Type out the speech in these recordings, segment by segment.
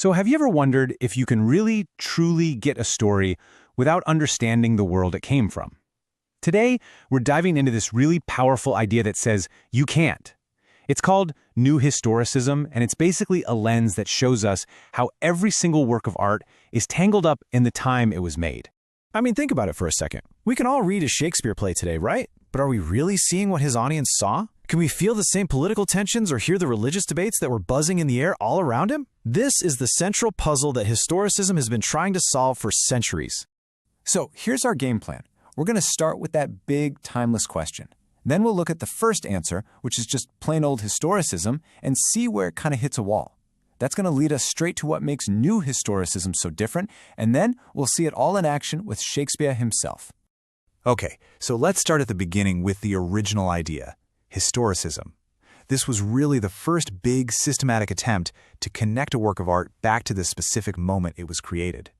So have you ever wondered if you can really, truly get a story without understanding the world it came from? Today, we're diving into this really powerful idea that says you can't. It's called New Historicism, and it's basically a lens that shows us how every single work of art is tangled up in the time it was made. I mean, think about it for a second. We can all read a Shakespeare play today, right? But are we really seeing what his audience saw? Can we feel the same political tensions or hear the religious debates that were buzzing in the air all around him? This is the central puzzle that historicism has been trying to solve for centuries. So here's our game plan. We're going to start with that big, timeless question. Then we'll look at the first answer, which is just plain old historicism, and see where it kind of hits a wall. That's going to lead us straight to what makes new historicism so different, and then we'll see it all in action with Shakespeare himself. Okay, so let's start at the beginning with the original idea, historicism. This was really the first big systematic attempt to connect a work of art back to the specific moment it was created.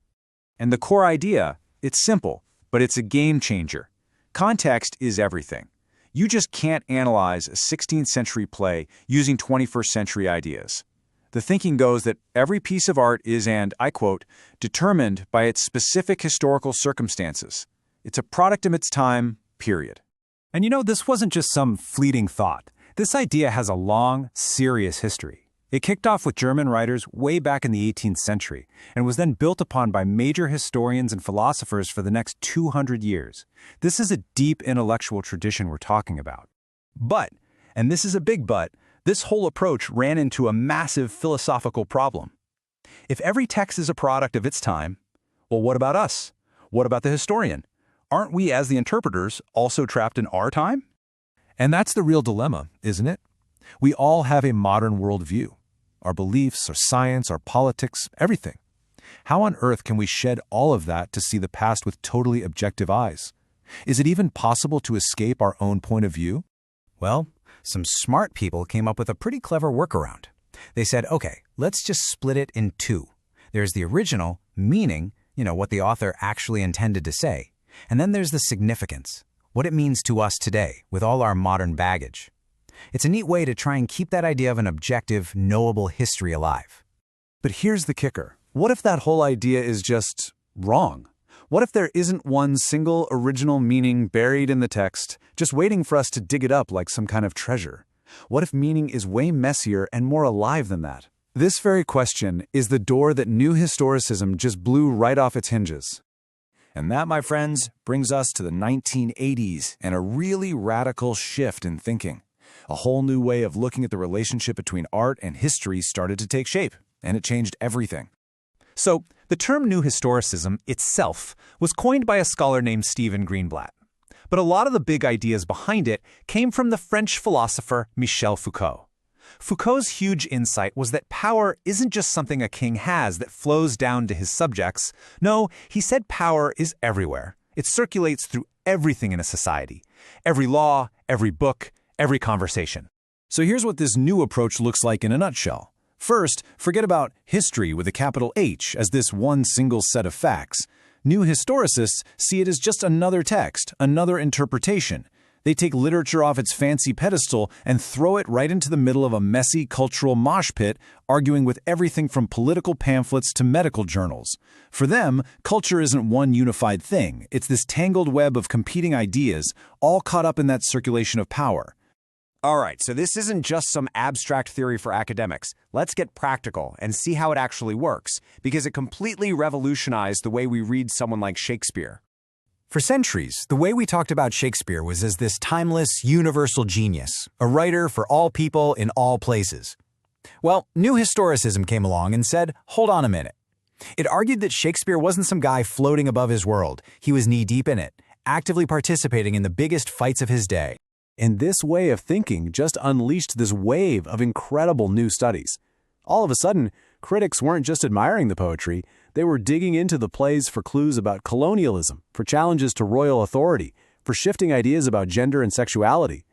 And the core idea, it's simple, but it's a game changer. Context is everything. You just can't analyze a 16th century play using 21st century ideas. The thinking goes that every piece of art is, and I quote, determined by its specific historical circumstances. It's a product of its time, period. And this wasn't just some fleeting thought. This idea has a long, serious history. It kicked off with German writers way back in the 18th century and was then built upon by major historians and philosophers for the next 200 years. This is a deep intellectual tradition we're talking about. But, and this is a big but, this whole approach ran into a massive philosophical problem. If every text is a product of its time, well, what about us? What about the historian? Aren't we, as the interpreters, also trapped in our time? And that's the real dilemma, isn't it? We all have a modern worldview. Our beliefs, our science, our politics, everything. How on earth can we shed all of that to see the past with totally objective eyes? Is it even possible to escape our own point of view? Well, some smart people came up with a pretty clever workaround. They said, okay, let's just split it in two. There's the original, meaning, what the author actually intended to say. And then there's the significance, what it means to us today with all our modern baggage. It's a neat way to try and keep that idea of an objective, knowable history alive. But here's the kicker. What if that whole idea is just wrong? What if there isn't one single original meaning buried in the text, just waiting for us to dig it up like some kind of treasure? What if meaning is way messier and more alive than that? This very question is the door that new historicism just blew right off its hinges. And that, my friends, brings us to the 1980s and a really radical shift in thinking. A whole new way of looking at the relationship between art and history started to take shape, and it changed everything. So, the term New Historicism itself was coined by a scholar named Stephen Greenblatt. But a lot of the big ideas behind it came from the French philosopher Michel Foucault. Foucault's huge insight was that power isn't just something a king has that flows down to his subjects. No, he said power is everywhere. It circulates through everything in a society. Every law, every book, every conversation. So here's what this new approach looks like in a nutshell. First, forget about history with a capital H as this one single set of facts. New historicists see it as just another text, another interpretation. They take literature off its fancy pedestal and throw it right into the middle of a messy cultural mosh pit, arguing with everything from political pamphlets to medical journals. For them, culture isn't one unified thing. It's this tangled web of competing ideas, all caught up in that circulation of power. All right, so this isn't just some abstract theory for academics. Let's get practical and see how it actually works, because it completely revolutionized the way we read someone like Shakespeare. For centuries, the way we talked about Shakespeare was as this timeless, universal genius, a writer for all people in all places. Well, new historicism came along and said, hold on a minute. It argued that Shakespeare wasn't some guy floating above his world. He was knee-deep in it, actively participating in the biggest fights of his day. And this way of thinking just unleashed this wave of incredible new studies. All of a sudden, critics weren't just admiring the poetry, they were digging into the plays for clues about colonialism, for challenges to royal authority, for shifting ideas about gender and sexuality.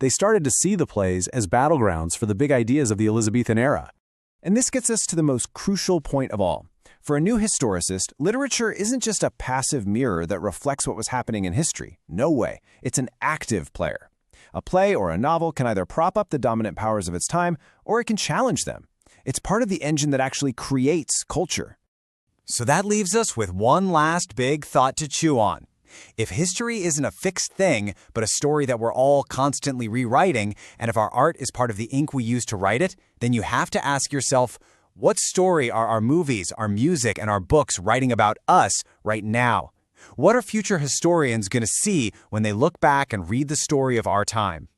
They started to see the plays as battlegrounds for the big ideas of the Elizabethan era. And this gets us to the most crucial point of all. For a new historicist, literature isn't just a passive mirror that reflects what was happening in history. No way. It's an active player. A play or a novel can either prop up the dominant powers of its time, or it can challenge them. It's part of the engine that actually creates culture. So that leaves us with one last big thought to chew on. If history isn't a fixed thing, but a story that we're all constantly rewriting, and if our art is part of the ink we use to write it, then you have to ask yourself, what story are our movies, our music, and our books writing about us right now? What are future historians going to see when they look back and read the story of our time?